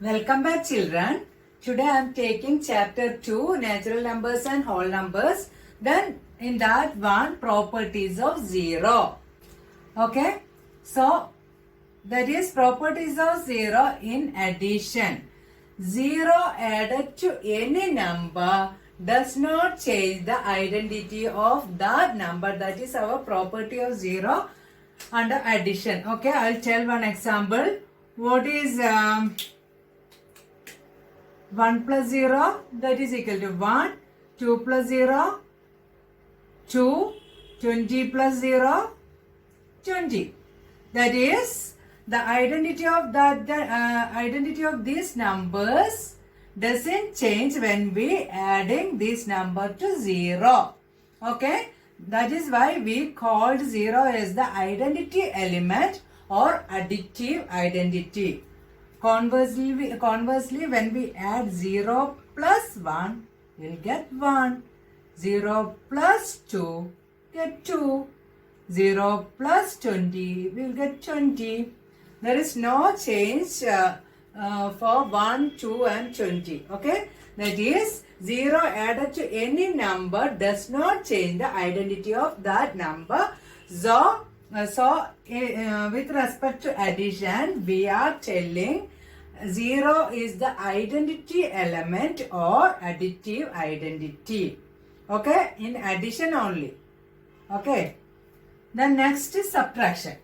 Welcome back, children. Today I am taking chapter 2, natural numbers and whole numbers. Then in that one, properties of zero. Okay. So that is properties of zero in addition. Zero added to any number does not change the identity of that number. That is our property of zero under addition. Okay, I'll tell one example. What is 1 plus 0, that is equal to 1, 2 plus 0, 2, 20 plus 0, 20. That is the identity of identity of these numbers doesn't change when we adding this number to 0. Okay, that is why we called 0 as the identity element or additive identity. Conversely, when we add 0 plus 1, we'll get 1. 0 plus 2, get 2. 0 plus 20, we'll get 20. There is no change for 1, 2 and 20. Okay? That is, 0 added to any number does not change the identity of that number. So with respect to addition, we are telling 0 is the identity element or additive identity. Okay, in addition only. Okay, the next is subtraction.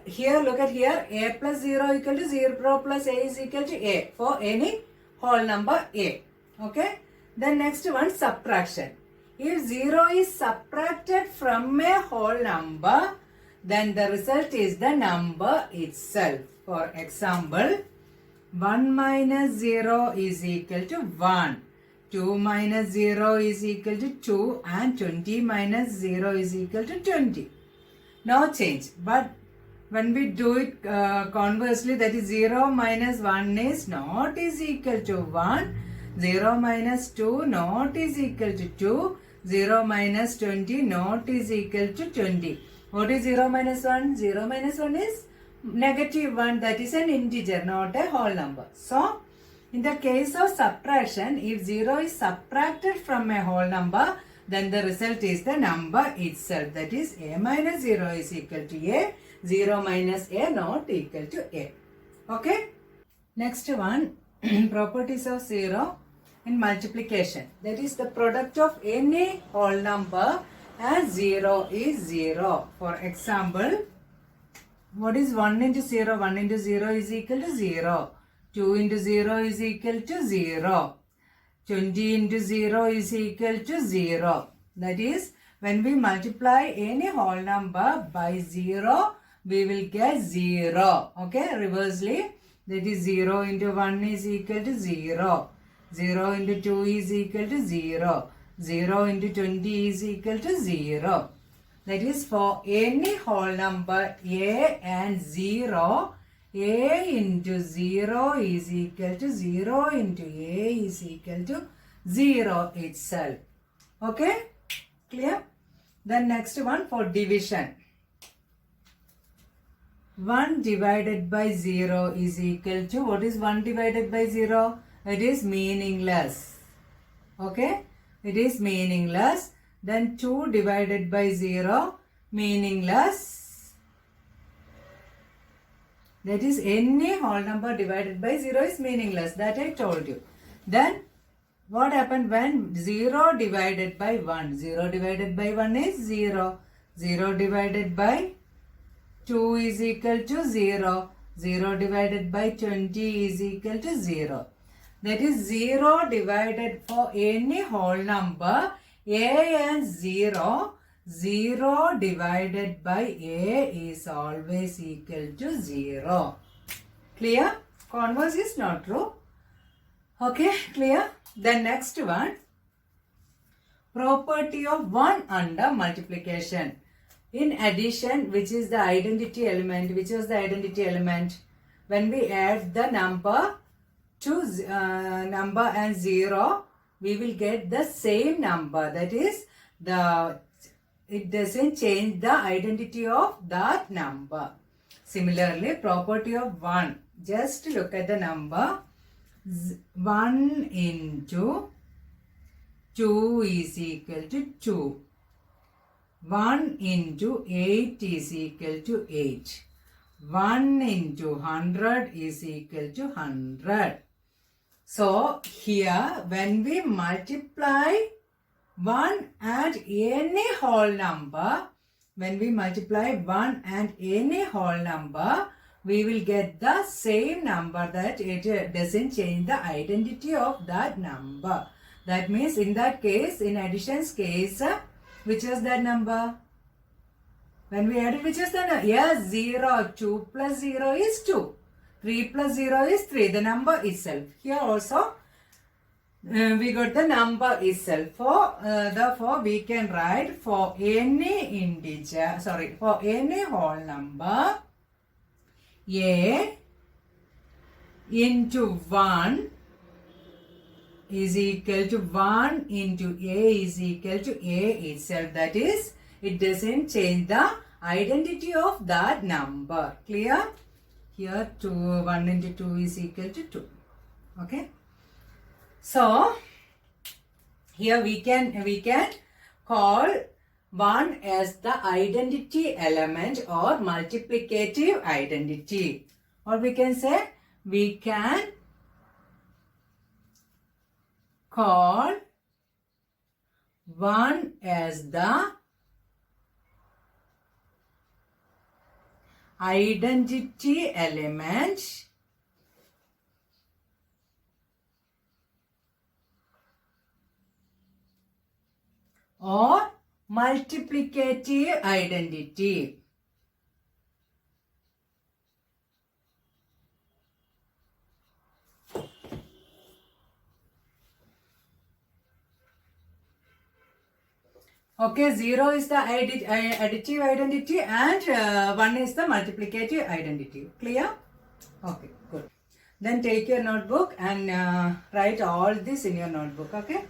Here, look at here, a plus 0 equal to 0 plus a is equal to a for any whole number a. Okay, the next one, subtraction. If 0 is subtracted from a whole number, then the result is the number itself. For example, 1 minus 0 is equal to 1. 2 minus 0 is equal to 2 and 20 minus 0 is equal to 20. No change. But when we do it conversely, that is 0 minus 1 is not is equal to 1. 0 minus 2 not is equal to 2. 0 minus 20 not is equal to 20. What is 0 minus 1? 0 minus 1 is negative 1. That is an integer, not a whole number. So, in the case of subtraction, if 0 is subtracted from a whole number, then the result is the number itself. That is, a minus 0 is equal to a. 0 minus a not equal to a. Okay? Next one, properties of 0 in multiplication. That is, the product of any whole number and 0 is 0. For example, what is 1 into 0? 1 into 0 is equal to 0. 2 into 0 is equal to 0. 20 into 0 is equal to 0. That is, when we multiply any whole number by 0, we will get 0. Okay, reversely, that is 0 into 1 is equal to 0. 0 into 2 is equal to 0. 0 into 20 is equal to 0. That is, for any whole number a and 0, a into 0 is equal to 0 into a is equal to 0 itself. Okay? Clear? Then next one, for division. 1 divided by 0 is equal to, what is 1 divided by 0? It is meaningless. Okay? It is meaningless. Then 2 divided by 0, meaningless. That is, any whole number divided by 0 is meaningless. That I told you. Then, what happened when 0 divided by 1? 0 divided by 1 is 0. 0 divided by 2 is equal to 0. 0 divided by 20 is equal to 0. That is, 0 divided for any whole number a and 0. 0 divided by a is always equal to 0. Clear? Converse is not true. Okay, clear? The next one, property of 1 under multiplication. In addition, which is the identity element, which was the identity element? When we add the number to number and 0, we will get the same number. That is, it doesn't change the identity of that number. Similarly, property of 1. Just look at the number. 1 into 2 is equal to 2. 1 into 8 is equal to 8. 1 into 100 is equal to 100. So, here when we multiply 1 and any whole number, when we multiply 1 and any whole number, we will get the same number, that it doesn't change the identity of that number. That means in that case, in addition's case, which is that number? When we added, which is the number? Yes, 0. 2 plus 0 is 2. 3 plus 0 is 3. The number itself. Here also, we got the number itself. Therefore, we can write for any integer, for any whole number, a into 1 is equal to 1 into a is equal to a itself. That is, it doesn't change the identity of that number. Clear? Here 1 into 2 is equal to 2. Okay. So, here we can call 1 as the identity element or multiplicative identity. Or we can say, we can call 1 as the identity element or multiplicative identity. Okay, 0 is the additive identity and 1 is the multiplicative identity. Clear? Okay, good. Then take your notebook and write all this in your notebook. Okay?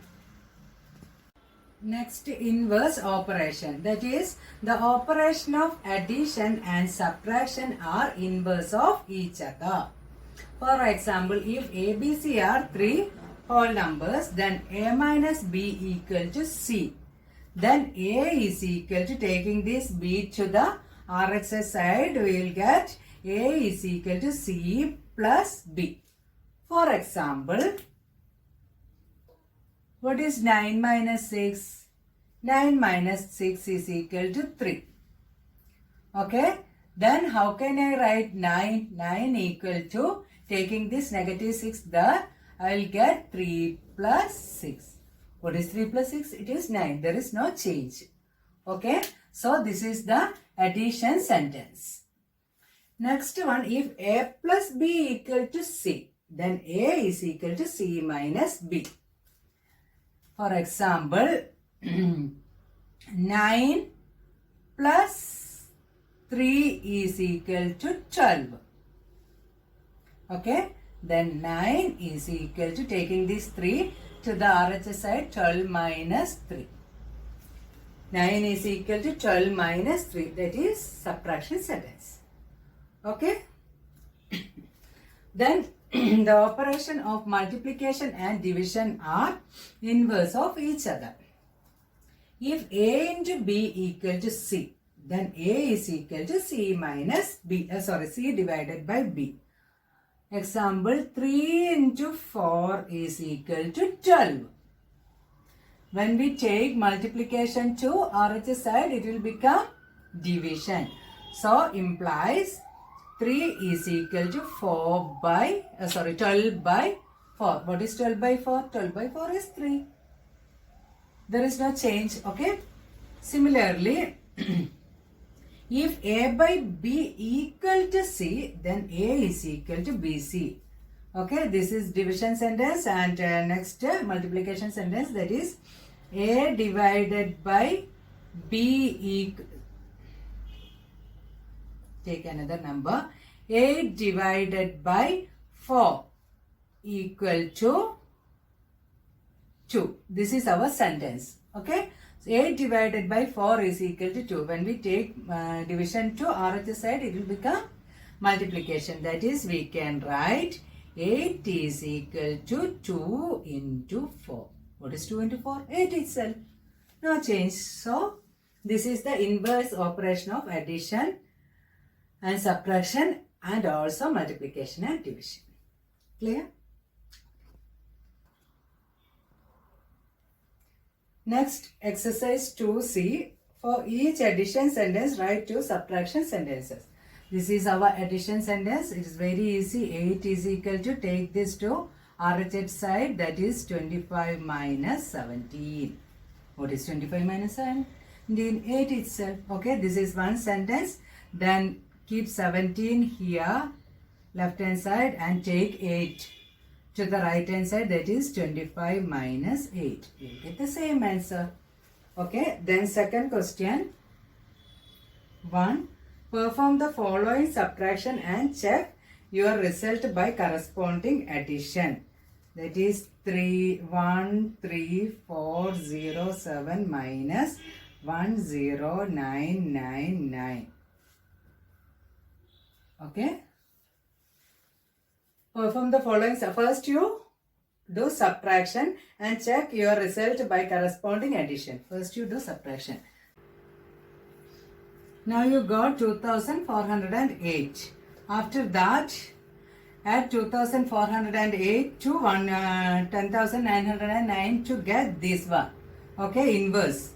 Next, inverse operation. That is, the operation of addition and subtraction are inverse of each other. For example, if A, B, C are 3 whole numbers, then A minus B equal to C. Then A is equal to, taking this B to the RHS side, we will get A is equal to C plus B. For example, what is 9 minus 6? 9 minus 6 is equal to 3. Okay. Then how can I write 9? 9 equal to, taking this negative 6 there, I will get 3 plus 6. What is 3 plus 6? It is 9. There is no change. Okay. So this is the addition sentence. Next one, if A plus B equal to C, then A is equal to C minus B. For example, 9 plus 3 is equal to 12. Okay. Then 9 is equal to, taking this 3 to the RHS side, 12 minus 3. 9 is equal to 12 minus 3. That is subtraction sentence. Okay. Then the operation of multiplication and division are inverse of each other. If A into B equal to C, then A is equal to C minus B. C divided by B. Example, 3 into 4 is equal to 12. When we take multiplication to RHS side, it will become division. So, implies 3 is equal to 12 by 4. What is 12 by 4? 12 by 4 is 3. There is no change. Okay. Similarly, if A by B equal to C, then A is equal to BC. Okay, this is division sentence, and next multiplication sentence, that is A divided by B take another number. A divided by 4 equal to 2. This is our sentence. Okay. 8 divided by 4 is equal to 2. When we take division to RHS side, it will become multiplication. That is, we can write 8 is equal to 2 into 4. What is 2 into 4? 8 itself. No change. So, this is the inverse operation of addition and subtraction and also multiplication and division. Clear? Next, exercise 2C. For each addition sentence, write 2 subtraction sentences. This is our addition sentence. It is very easy. 8 is equal to, take this to RHS side, that is 25 minus 17. What is 25 minus 17? 8 itself. Okay, this is one sentence. Then keep 17 here, left hand side, and take 8 to the right hand side, that is 25 minus 8. You get the same answer. Okay, then second question. 1. Perform the following subtraction and check your result by corresponding addition. That is 13407 minus 10999. Okay. Perform the following. First you do subtraction and check your result by corresponding addition. First you do subtraction. Now you got 2408. After that, add 2408 to 10,909 to get this one. Okay, inverse.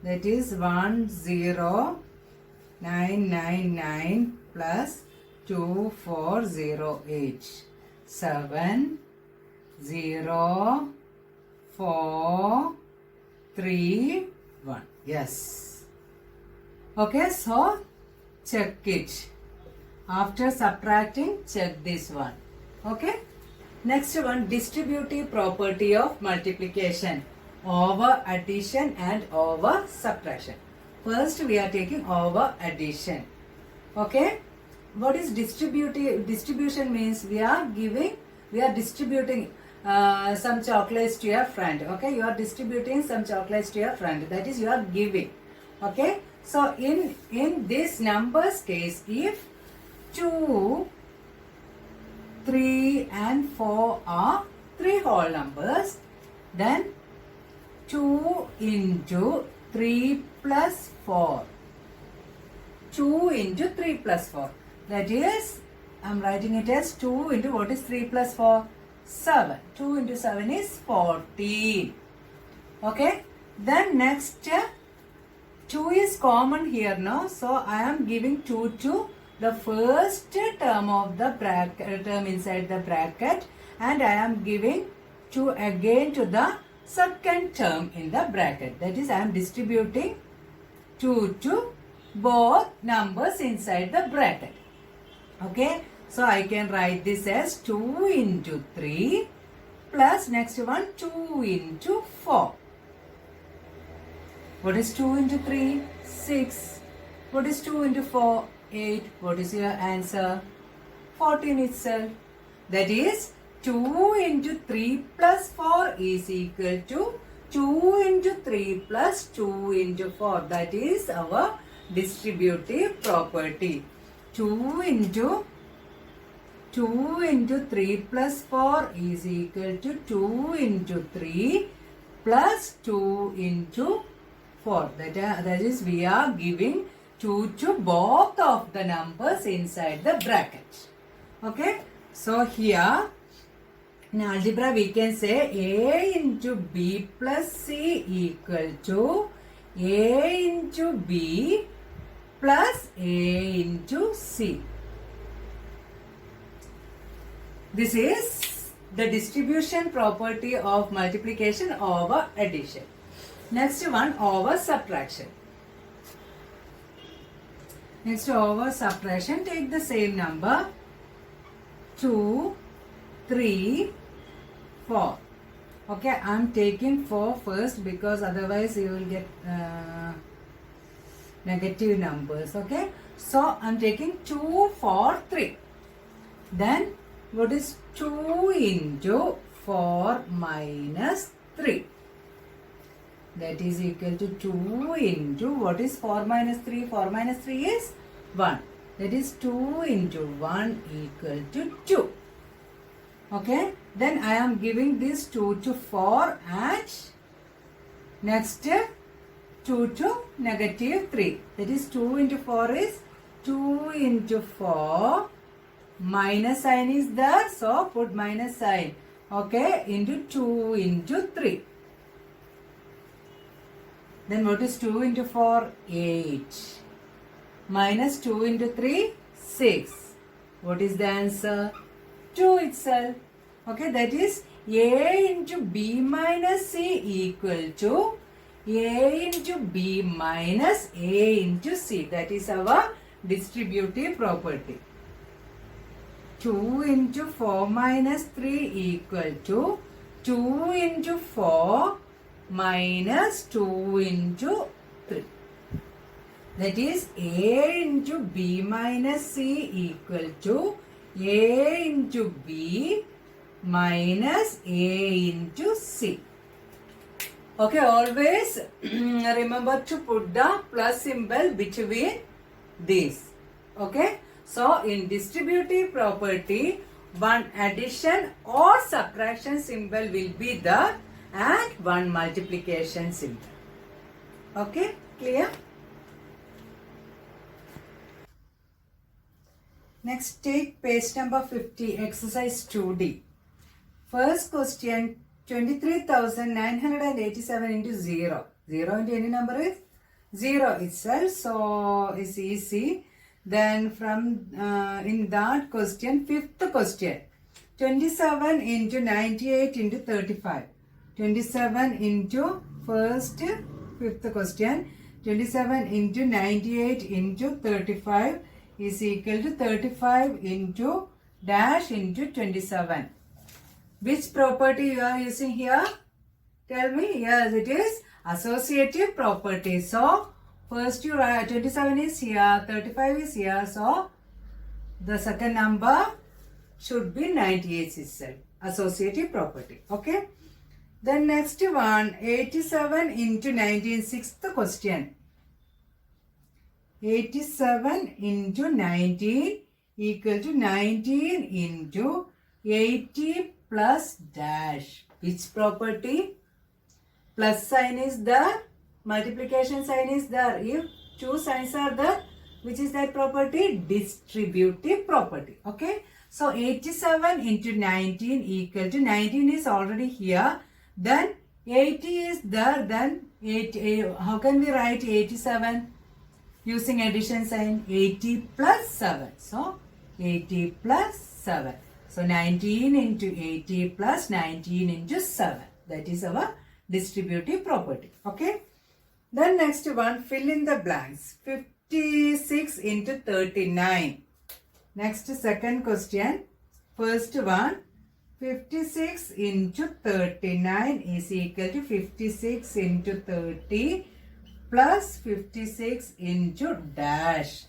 That is 10999 plus 2408. 7 0 4 3 1. Yes. Okay, so check it. After subtracting, check this one. Okay. Next one, distributive property of multiplication over addition and over subtraction. First, we are taking over addition. Okay. What is distributive? Distribution means we are distributing some chocolates to your friend. Okay, you are distributing some chocolates to your friend. That is, you are giving. Okay, so in this numbers case, if 2, 3 and 4 are 3 whole numbers, then 2 into 3 plus 4. 2 into 3 plus 4. That is, I am writing it as 2 into, what is 3 plus 4? 7. 2 into 7 is 14. Okay. Then next, 2 is common here now. So I am giving 2 to the first term of the bracket, term inside the bracket, and I am giving 2 again to the second term in the bracket. That is, I am distributing 2 to both numbers inside the bracket. Okay, so I can write this as 2 into 3 plus next one 2 into 4. What is 2 into 3? 6. What is 2 into 4? 8. What is your answer? 14 itself. That is, 2 into 3 plus 4 is equal to 2 into 3 plus 2 into 4. That is our distributive property. 2 into 3 plus 4 is equal to 2 into 3 plus 2 into 4. That is, we are giving 2 to both of the numbers inside the bracket. Okay. So here, in algebra we can say A into B plus C equal to A into B plus A into C. This is the distribution property of multiplication over addition. Next one, over subtraction. Next, over subtraction, take the same number 2, 3, 4. Okay, I am taking 4 first because otherwise you will get negative numbers. Okay, so I am taking 2, 4, 3. Then what is 2 into 4 minus 3? That is equal to 2 into, what is 4 minus 3? 4 minus 3 is 1. That is 2 into 1 equal to 2. Okay. Then I am giving this 2 to 4 and next 2 to negative 3. That is 2 into 4 is 2 into 4. Minus sign is there. So put minus sign. Okay. Into 2 into 3. Then what is 2 into 4? 8. Minus 2 into 3? 6. What is the answer? 2 itself. Okay, that is A into B minus C equal to A into B minus A into C. That is our distributive property. 2 into 4 minus 3 equal to 2 into 4 minus 2 into 3. That is A into B minus C equal to A into B minus A into C. Okay, always remember to put the plus symbol between these. Okay, so in distributive property, one addition or subtraction symbol will be there and one multiplication symbol. Okay, clear? Next, take page number 50, exercise 2D. First question, 23,987 into 0. 0 into any number is 0 itself, so it's easy. Then from in that question, fifth question, 27 into 98 into 35. 27 into first, fifth question, 27 into 98 into 35 is equal to 35 into dash into 27. Which property you are using here? Tell me. Yes, it is associative property. So, first you write 27 is here, 35 is here. So, the second number should be 98 itself. Associative property. Okay. Then next one, 87 into 19, sixth question. 87 into 19 equal to 19 into 80 plus dash. Which property? Plus sign is there, multiplication sign is there. If two signs are there, which is that property? Distributive property. Okay. So 87 into 19 equal to 19 is already here. Then 80 is there. Then 8. How can we write 87? Using addition sign, 80 plus 7. So 80 plus 7. So 19 into 80 plus 19 into 7. That is our distributive property. Okay. Then next one, fill in the blanks. 56 into 39. Next second question. First one, 56 into 39 is equal to 56 into 30 plus 56 into dash.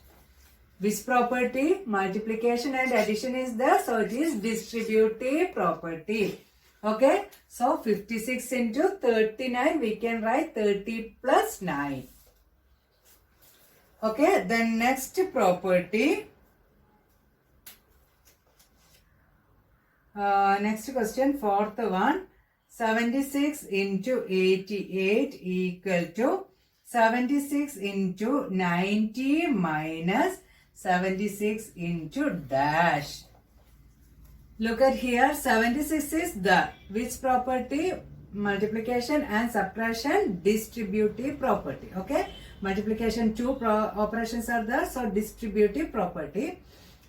Which property? Multiplication and addition is there. So it is distributive property. Okay. So 56 into 39 we can write 30 plus 9. Okay. Then next property. Next question, fourth one. 76 into 88 equal to 76 into 90 minus 76 into dash. Look at here, 76 is the which property? Multiplication and subtraction, distributive property. Okay, multiplication two operations are there, so distributive property.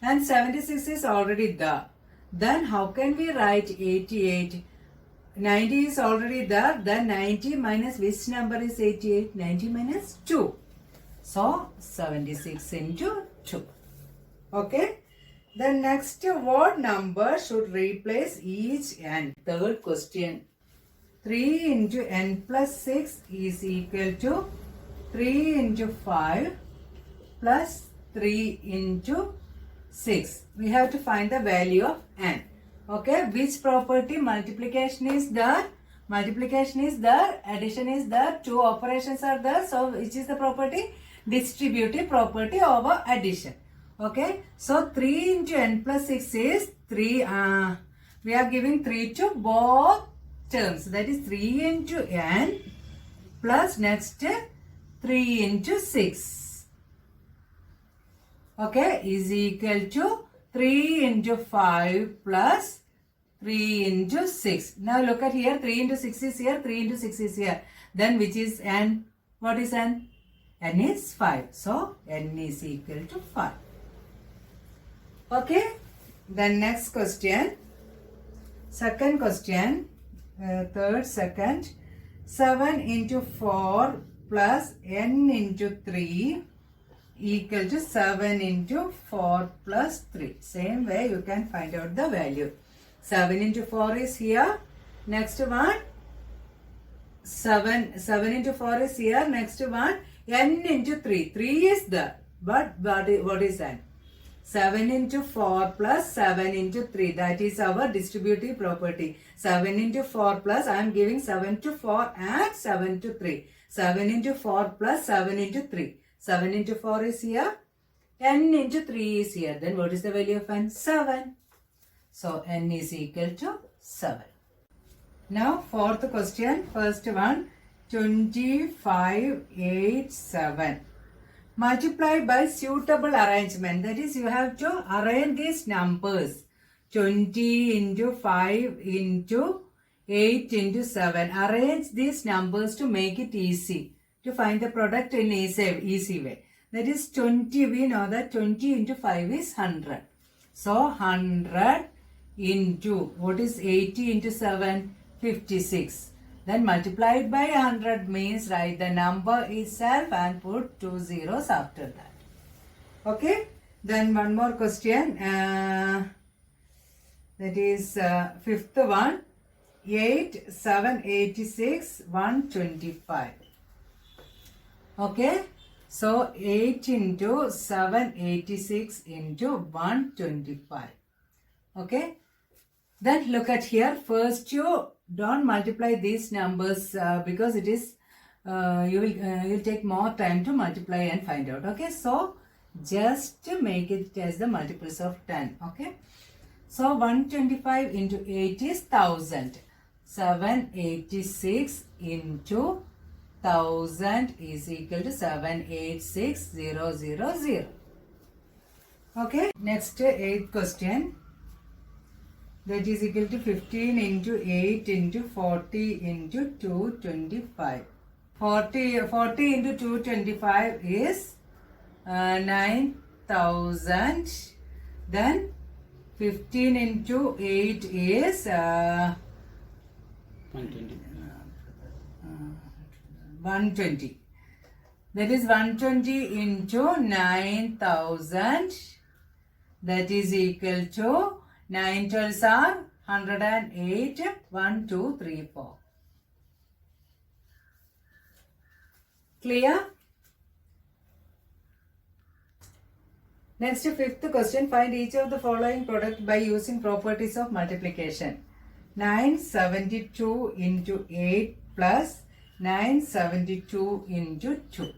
And 76 is already there. Then how can we write 88? 90 is already there. Then 90 minus which number is 88? 90 minus 2. So 76 into 2. Okay. Then next, what number should replace each n? Third question. 3 into n plus 6 is equal to 3 into 5 plus 3 into 6. We have to find the value of n. Okay, which property? Multiplication is there, multiplication is there, addition is there, two operations are there. So which is the property? Distributive property over addition. Okay, so 3 into n plus 6 is 3. We are giving 3 to both terms. That is 3 into n plus next 3 into 6. Okay, is equal to 3 into 5 plus 3 into 6. Now look at here, 3 into 6 is here, 3 into 6 is here. Then which is n? What is n? N is 5. So n is equal to 5. Okay, then next question. Second question, third second. 7 into 4 plus n into 3 equal to 7 into 4 plus 3. Same way you can find out the value. 7 into 4 is here. Next one, 7 into 4 is here. Next one, n into 3. 3 is there. But what is n? 7 into 4 plus 7 into 3. That is our distributive property. 7 into 4 plus, I am giving 7 to 4 and 7 to 3. 7 into 4 plus 7 into 3. 7 into 4 is here. N into 3 is here. Then what is the value of n? 7. So n is equal to 7. Now fourth question. First one. 25, 8, 7. Multiply by suitable arrangement. That is, you have to arrange these numbers. 20 into 5 into 8 into 7. Arrange these numbers to make it easy. To find the product in easy way. That is 20. We know that 20 into 5 is 100. So 100 into, what is 80 into 7? 56. Then multiplied by 100 means write the number itself and put 2 zeros after that. Okay. Then one more question. That is fifth one. 8, 7, 86, 125. Okay. So 8 into 7, 86 into 125. Okay. Then look at here. First you don't multiply these numbers because it is you'll take more time to multiply and find out. Okay, so just make it as the multiples of 10. Okay, so 125 into 8 is 1000. 786 into 1000 is equal to 786000. Okay, next 8th question. That is equal to 15 into 8 into 40 into 225. 40 into 225 is 9000. Then 15 into 8 is 120. That is 120 into 9000. That is equal to 9 12s are 108. 1, 2, 3, 4. Clear? Next, fifth question. Find each of the following product by using properties of multiplication. 972 into 8 plus 972 into 2.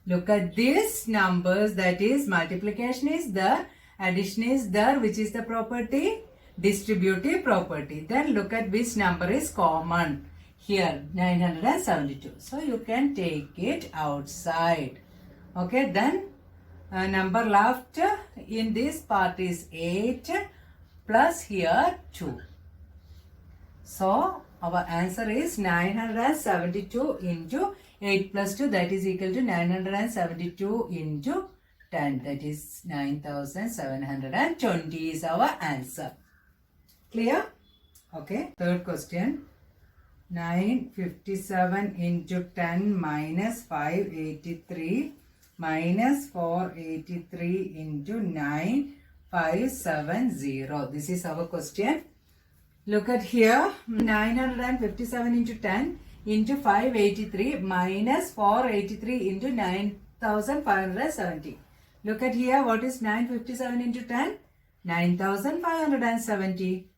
Look at these numbers. That is, multiplication is there. Addition is there. Which is the property? Distributive property. Then look at which number is common. Here 972. So you can take it outside. Okay, then number left in this part is 8 plus here 2. So our answer is 972 into 8 plus 2, that is equal to 972 into 10, that is 9720 is our answer. Clear? Okay. Third question. 957 into 10 minus 583 minus 483 into 9570. This is our question. Look at here. 957 into 10 into 583 minus 483 into 9570. Look at here. What is 957 into 10? 9570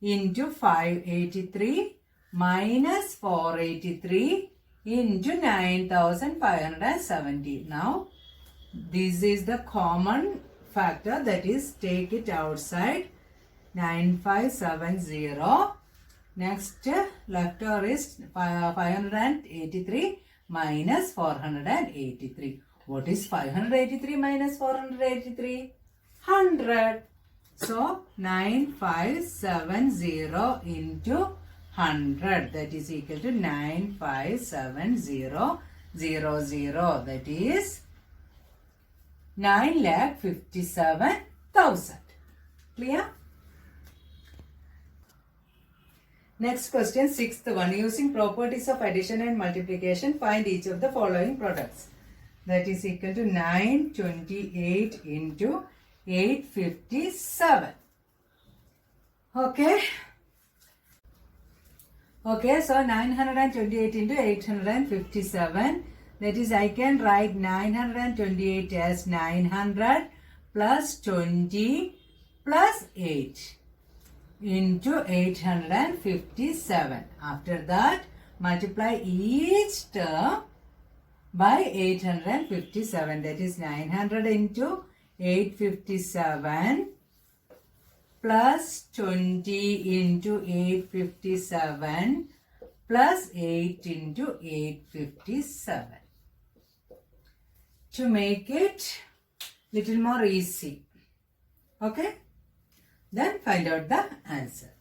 into 583 minus 483 into 9570. Now, this is the common factor, that is take it outside. 9570. Next leftover is 583 minus 483. What is 583 minus 483? 100. So 9570 into 100, that is equal to 957000. That is 9,57,000. Clear? Next question, sixth one. Using properties of addition and multiplication, find each of the following products. That is equal to 928 into 857. Okay. Okay, so 928 into 857. That is, I can write 928 as 900 plus 20 plus 8 into 857. After that, multiply each term by 857. That is 900 into 857 plus 20 into 857 plus 8 into 857. To make it little more easy. Okay? Then find out the answer.